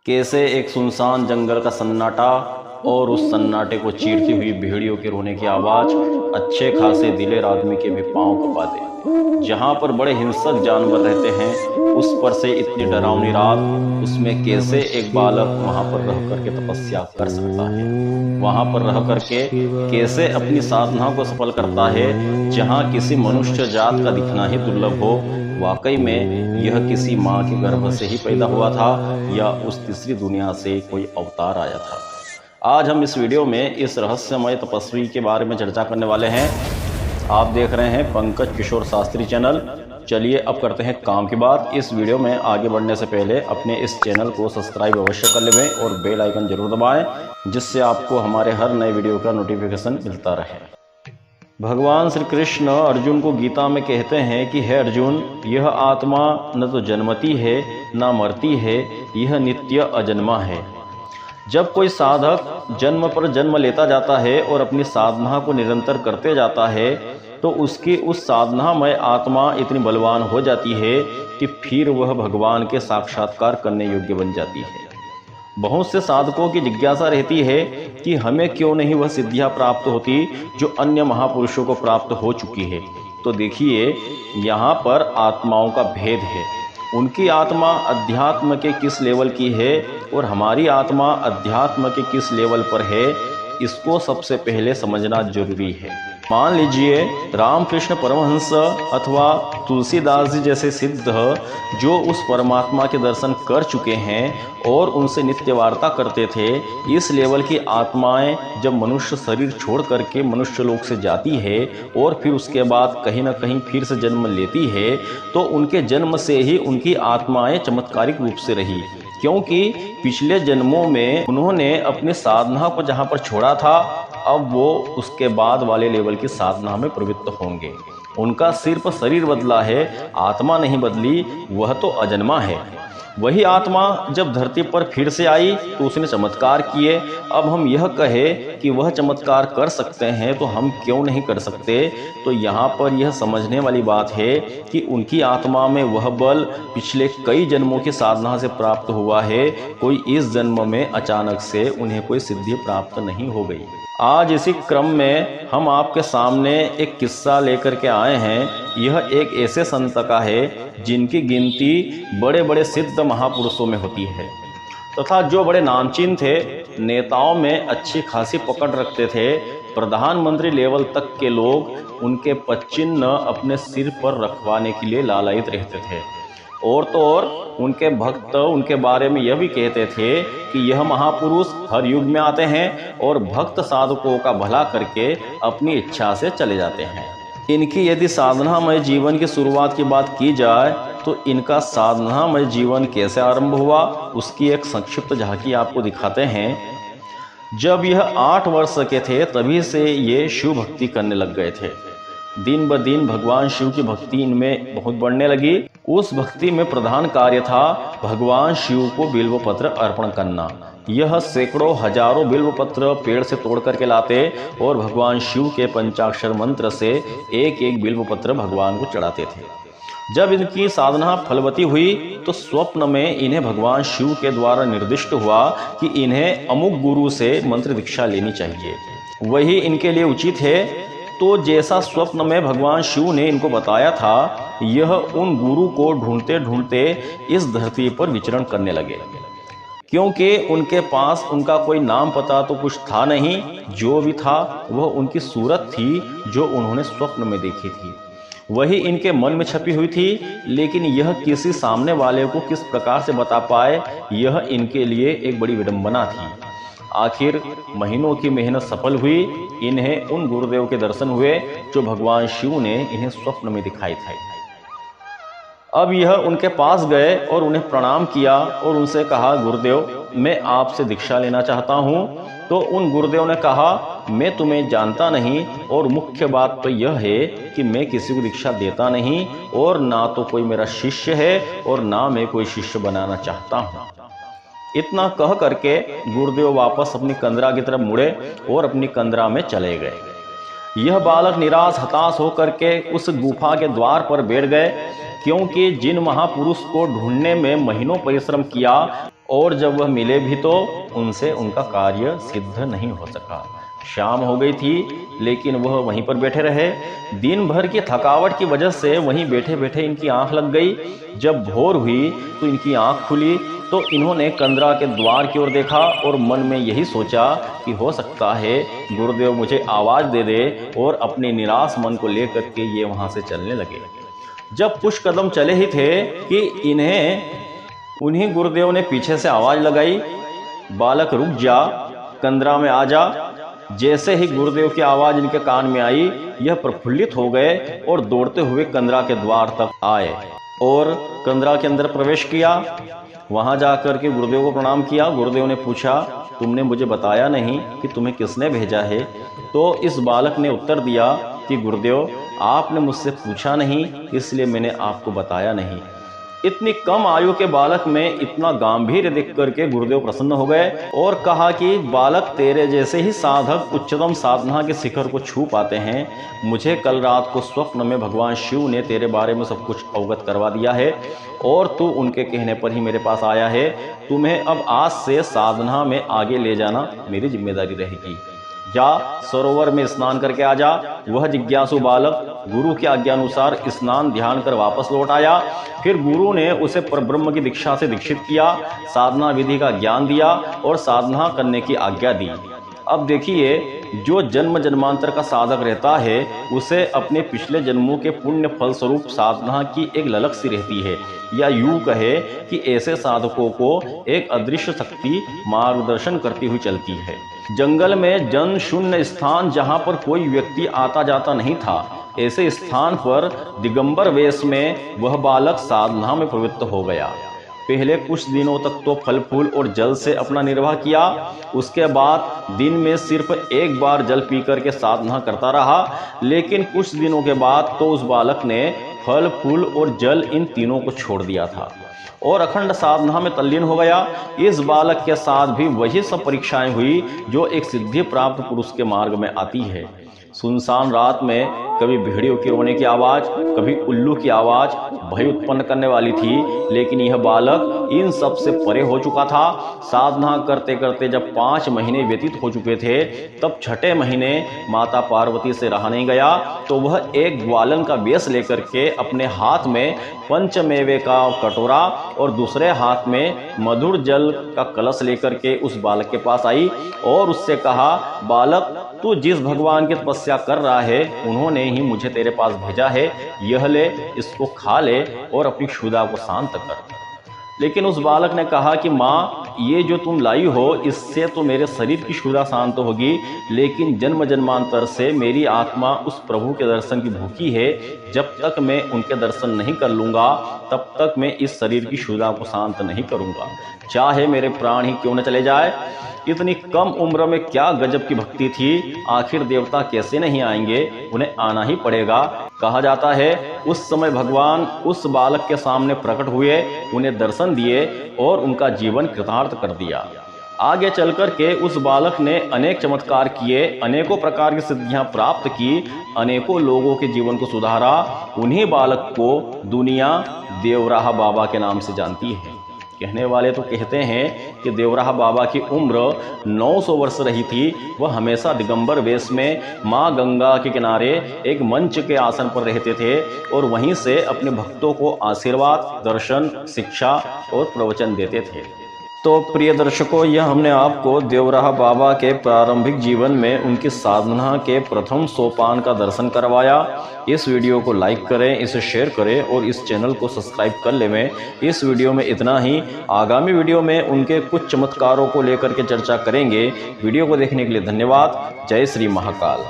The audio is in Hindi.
कैसे एक सुनसान जंगल का सन्नाटा और उस सन्नाटे को चीरती हुई भेड़ियों के रोने की आवाज़ अच्छे खासे दिलेर आदमी के भी पांव कपा दे। जहाँ पर बड़े हिंसक जानवर रहते हैं उस पर से इतनी डरावनी रात, उसमें कैसे एक बालक वहाँ पर रह करके तपस्या कर सकता है, वहाँ पर रह करके कैसे अपनी साधना को सफल करता है, जहाँ किसी मनुष्य जात का दिखना ही दुर्लभ हो। वाकई में यह किसी माँ के गर्भ से ही पैदा हुआ था या उस तीसरी दुनिया से कोई अवतार आया था। आज हम इस वीडियो में इस रहस्यमय तपस्वी के बारे में चर्चा करने वाले हैं। आप देख रहे हैं पंकज किशोर शास्त्री चैनल। चलिए अब करते हैं काम की बात। इस वीडियो में आगे बढ़ने से पहले अपने इस चैनल को सब्सक्राइब अवश्य कर लें और बेल आइकन जरूर दबाएं, जिससे आपको हमारे हर नए वीडियो का नोटिफिकेशन मिलता रहे। भगवान श्री कृष्ण अर्जुन को गीता में कहते हैं कि हे अर्जुन, यह आत्मा न तो जन्मती है न मरती है, यह नित्य अजन्मा है। जब कोई साधक जन्म पर जन्म लेता जाता है और अपनी साधना को निरंतर करते जाता है तो उसकी उस साधनामय आत्मा इतनी बलवान हो जाती है कि फिर वह भगवान के साक्षात्कार करने योग्य बन जाती है। बहुत से साधकों की जिज्ञासा रहती है कि हमें क्यों नहीं वह सिद्धियां प्राप्त होती जो अन्य महापुरुषों को प्राप्त हो चुकी है। तो देखिए, यहाँ पर आत्माओं का भेद है। उनकी आत्मा अध्यात्म के किस लेवल की है और हमारी आत्मा अध्यात्म के किस लेवल पर है, इसको सबसे पहले समझना जरूरी है। मान लीजिए रामकृष्ण परमहंस अथवा तुलसीदास जी जैसे सिद्ध जो उस परमात्मा के दर्शन कर चुके हैं और उनसे नित्य वार्ता करते थे, इस लेवल की आत्माएं जब मनुष्य शरीर छोड़ करके मनुष्य लोक से जाती है और फिर उसके बाद कहीं ना कहीं फिर से जन्म लेती है, तो उनके जन्म से ही उनकी आत्माएं चमत्कारिक रूप से रही, क्योंकि पिछले जन्मों में उन्होंने अपनी साधना को जहाँ पर छोड़ा था, अब वो उसके बाद वाले लेवल की साधना में प्रवृत्त होंगे। उनका सिर्फ शरीर बदला है, आत्मा नहीं बदली, वह तो अजन्मा है। वही आत्मा जब धरती पर फिर से आई तो उसने चमत्कार किए। अब हम यह कहें कि वह चमत्कार कर सकते हैं तो हम क्यों नहीं कर सकते। तो यहाँ पर यह समझने वाली बात है कि उनकी आत्मा में वह बल पिछले कई जन्मों की साधना से प्राप्त हुआ है, कोई इस जन्म में अचानक से उन्हें कोई सिद्धि प्राप्त नहीं हो गई। आज इसी क्रम में हम आपके सामने एक किस्सा लेकर के आए हैं। यह एक ऐसे संत का है जिनकी गिनती बड़े बड़े सिद्ध महापुरुषों में होती है तथा जो बड़े नामचीन थे, नेताओं में अच्छी खासी पकड़ रखते थे। प्रधानमंत्री लेवल तक के लोग उनके पदचिन्ह अपने सिर पर रखवाने के लिए लालायित रहते थे। और तो और उनके भक्त उनके बारे में यह भी कहते थे कि यह महापुरुष हर युग में आते हैं और भक्त साधकों का भला करके अपनी इच्छा से चले जाते हैं। इनकी यदि साधनामय जीवन की शुरुआत की बात की जाए तो इनका साधनामय जीवन कैसे आरंभ हुआ, उसकी एक संक्षिप्त झांकी आपको दिखाते हैं। जब यह 8 वर्ष के थे तभी से ये शिव भक्ति करने लग गए थे। दिन ब दिन भगवान शिव की भक्ति इनमें बहुत बढ़ने लगी। उस भक्ति में प्रधान कार्य था भगवान शिव को बिल्व पत्र अर्पण करना। यह सैकड़ों हजारों बिल्व पत्र पेड़ से तोड़ करके लाते और भगवान शिव के पंचाक्षर मंत्र से एक एक बिल्व पत्र भगवान को चढ़ाते थे। जब इनकी साधना फलवती हुई तो स्वप्न में इन्हें भगवान शिव के द्वारा निर्दिष्ट हुआ कि इन्हें अमुक गुरु से मंत्र दीक्षा लेनी चाहिए, वही इनके लिए उचित है। तो जैसा स्वप्न में भगवान शिव ने इनको बताया था, यह उन गुरु को ढूंढते ढूंढते इस धरती पर विचरण करने लगे, क्योंकि उनके पास उनका कोई नाम पता तो कुछ था नहीं। जो भी था वह उनकी सूरत थी जो उन्होंने स्वप्न में देखी थी, वही इनके मन में छपी हुई थी। लेकिन यह किसी सामने वाले को किस प्रकार से बता पाए, यह इनके लिए एक बड़ी विडंबना थी। आखिर महीनों की मेहनत सफल हुई। इन्हें उन गुरुदेव के दर्शन हुए जो भगवान शिव ने इन्हें स्वप्न में दिखाई थे। अब यह उनके पास गए और उन्हें प्रणाम किया और उनसे कहा, गुरुदेव, मैं आपसे दीक्षा लेना चाहता हूँ। तो उन गुरुदेव ने कहा, मैं तुम्हें जानता नहीं और मुख्य बात तो यह है कि मैं किसी को दीक्षा देता नहीं और ना तो कोई मेरा शिष्य है और ना मैं कोई शिष्य बनाना चाहता हूँ। इतना कह करके गुरुदेव वापस अपनी कंदरा की तरफ मुड़े और अपनी कंदरा में चले गए। यह बालक निराश हताश होकर के उस गुफा के द्वार पर बैठ गए, क्योंकि जिन महापुरुष को ढूंढने में महीनों परिश्रम किया और जब वह मिले भी तो उनसे उनका कार्य सिद्ध नहीं हो सका। शाम हो गई थी लेकिन वह वहीं पर बैठे रहे। दिन भर की थकावट की वजह से वहीं बैठे बैठे इनकी आंख लग गई। जब भोर हुई तो इनकी आंख खुली तो इन्होंने कंदरा के द्वार की ओर देखा और मन में यही सोचा कि हो सकता है गुरुदेव मुझे आवाज़ दे दे और अपने निराश मन को लेकर के ये वहाँ से चलने लगे। जब कुछ कदम चले ही थे कि उन्हीं गुरुदेव ने पीछे से आवाज़ लगाई, बालक रुक जा, कंदरा में आ जा। जैसे ही गुरुदेव की आवाज़ इनके कान में आई, यह प्रफुल्लित हो गए और दौड़ते हुए कंदरा के द्वार तक आए और कंदरा के अंदर प्रवेश किया। वहां जाकर के गुरुदेव को प्रणाम किया। गुरुदेव ने पूछा, तुमने मुझे बताया नहीं कि तुम्हें किसने भेजा है? तो इस बालक ने उत्तर दिया कि गुरुदेव आपने मुझसे पूछा नहीं, इसलिए मैंने आपको बताया नहीं। इतनी कम आयु के बालक में इतना गांभीर्य देख करके गुरुदेव प्रसन्न हो गए और कहा कि बालक, तेरे जैसे ही साधक उच्चतम साधना के शिखर को छू पाते हैं। मुझे कल रात को स्वप्न में भगवान शिव ने तेरे बारे में सब कुछ अवगत करवा दिया है और तू उनके कहने पर ही मेरे पास आया है। तुम्हें अब आज से साधना में आगे ले जाना मेरी जिम्मेदारी रहेगी। जा सरोवर में स्नान करके आ जा। वह जिज्ञासु बालक गुरु की आज्ञानुसार स्नान ध्यान कर वापस लौट आया। फिर गुरु ने उसे परब्रह्म की दीक्षा से दीक्षित किया, साधना विधि का ज्ञान दिया और साधना करने की आज्ञा दी। अब देखिए, जो जन्म जन्मांतर का साधक रहता है उसे अपने पिछले जन्मों के पुण्य फल स्वरूप साधना की एक ललक सी रहती है, या यूं कहे कि ऐसे साधकों को एक अदृश्य शक्ति मार्गदर्शन करती हुई चलती है। जंगल में जन शून्य स्थान जहां पर कोई व्यक्ति आता जाता नहीं था, ऐसे स्थान पर दिगंबर वेश में वह बालक साधना में प्रवृत्त हो गया। पहले कुछ दिनों तक तो फल फूल और जल से अपना निर्वाह किया। उसके बाद दिन में सिर्फ एक बार जल पी करके साधना करता रहा। लेकिन कुछ दिनों के बाद तो उस बालक ने फल फूल और जल इन तीनों को छोड़ दिया था और अखंड साधना में तल्लीन हो गया। इस बालक के साथ भी वही सब परीक्षाएं हुई जो एक सिद्धि प्राप्त पुरुष के मार्ग में आती है। सुनसान रात में कभी भेड़ियों के रोने की आवाज़, कभी उल्लू की आवाज़ भय उत्पन्न करने वाली थी, लेकिन यह बालक इन सब से परे हो चुका था। साधना करते करते जब 5 महीने व्यतीत हो चुके थे, तब 6ठे महीने माता पार्वती से रहा नहीं गया तो वह एक ग्वालन का वेश लेकर के अपने हाथ में पंचमेवे का कटोरा और दूसरे हाथ में मधुर जल का कलश लेकर के उस बालक के पास आई और उससे कहा, बालक, तू जिस भगवान की तपस्या कर रहा है उन्होंने ही मुझे तेरे पास भेजा है। यह ले, इसको खा ले और अपनी क्षुधा को शांत कर। लेकिन उस बालक ने कहा कि माँ, ये जो तुम लाई हो इससे तो मेरे शरीर की क्षुधा शांत होगी, लेकिन जन्म जन्मांतर से मेरी आत्मा उस प्रभु के दर्शन की भूखी है। जब तक मैं उनके दर्शन नहीं कर लूँगा तब तक मैं इस शरीर की क्षुधा को शांत नहीं करूँगा, चाहे मेरे प्राण ही क्यों न चले जाए। इतनी कम उम्र में क्या गजब की भक्ति थी। आखिर देवता कैसे नहीं आएंगे, उन्हें आना ही पड़ेगा। कहा जाता है उस समय भगवान उस बालक के सामने प्रकट हुए, उन्हें दर्शन दिए और उनका जीवन कृतार्थ कर दिया। आगे चलकर के उस बालक ने अनेक चमत्कार किए, अनेकों प्रकार की सिद्धियां प्राप्त की, अनेकों लोगों के जीवन को सुधारा। उन्हीं बालक को दुनिया देवराहा बाबा के नाम से जानती है। कहने वाले तो कहते हैं कि देवराहा बाबा की उम्र 900 वर्ष रही थी। वह हमेशा दिगंबर वेश में माँ गंगा के किनारे एक मंच के आसन पर रहते थे और वहीं से अपने भक्तों को आशीर्वाद, दर्शन, शिक्षा और प्रवचन देते थे। तो प्रिय दर्शकों, यह हमने आपको देवराहा बाबा के प्रारंभिक जीवन में उनकी साधना के प्रथम सोपान का दर्शन करवाया। इस वीडियो को लाइक करें, इसे शेयर करें और इस चैनल को सब्सक्राइब कर लें। इस वीडियो में इतना ही। आगामी वीडियो में उनके कुछ चमत्कारों को लेकर के चर्चा करेंगे। वीडियो को देखने के लिए धन्यवाद। जय श्री महाकाल।